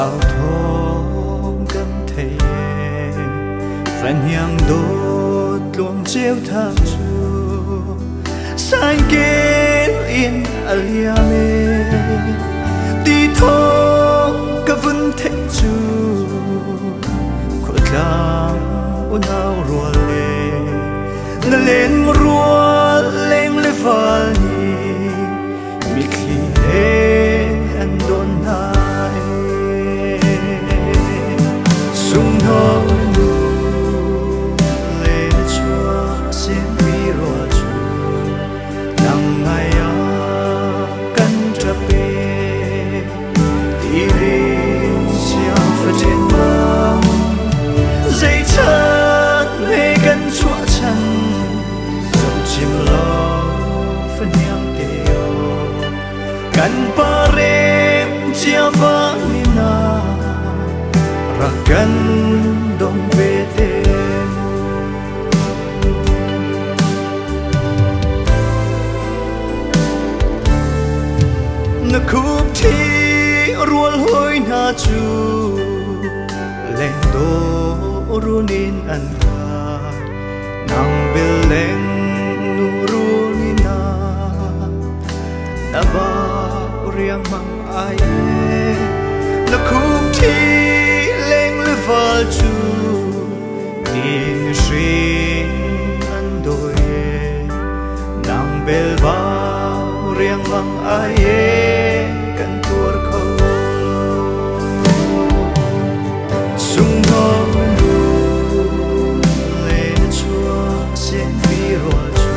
áo thơm cắm thề phần nhang đốt luồng chiếu thang chu san kê yên aliame đi thong cả vun thế chu khổ lang ôn áo rùa lê na lên rùa lên lê vani mi khi lê anh đón hai sung hong nu lê chua xin mi rùa chu nang ngày à căn trà bê đi lên xia phật trên mang dây chân mê căn chua chân dòng chim lo phân nhang tiêu căn parem chia vang nina rakan dong vete na kup thi rual hoi na chu leng do runin an ka nang bel leng nu runina na ba riang mang ai na kum thi leng le val chu ni shin an doi nang bel ba riang mang ai kan tur kho sung hong nu le chua sen vi ro chu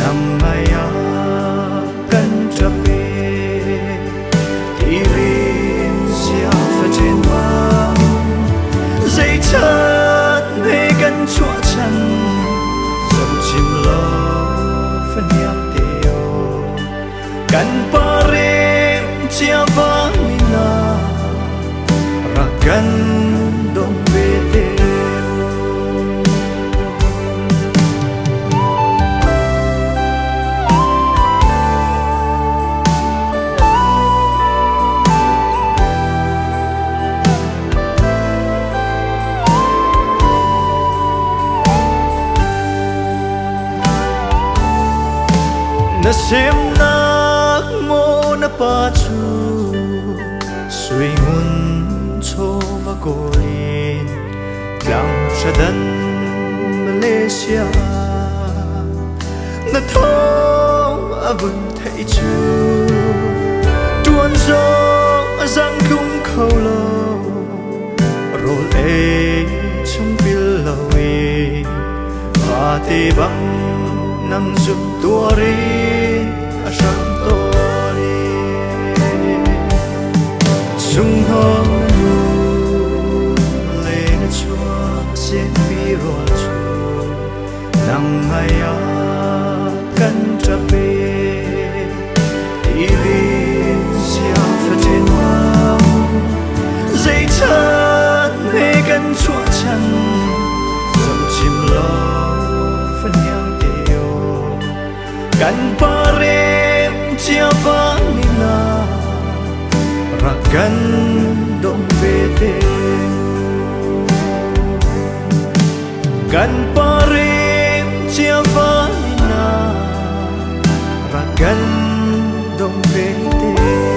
nam mai a kan tra pe irin sia fa trên mang dây chân về căn chua chân dòng chim lo phân nhang tiêu căn parem chia vang nina rakan dong vete na xem nak mo na pa chu suy ngun cho ma koin lang shadan Malaysia na thong avun thai chu tuan zo azang kum khâu lo rol e trong bil lawi a te bang nang zum tuari asam tori sung hong nu le na chua sen vi ro chu nang ngày a kan tra pe irin sia fa trên mang dây chân về căn chua chân dòng chim lo phân nhang kan parem chia vang nina rakan dong vete kan parem chia vang nina rakan dong vete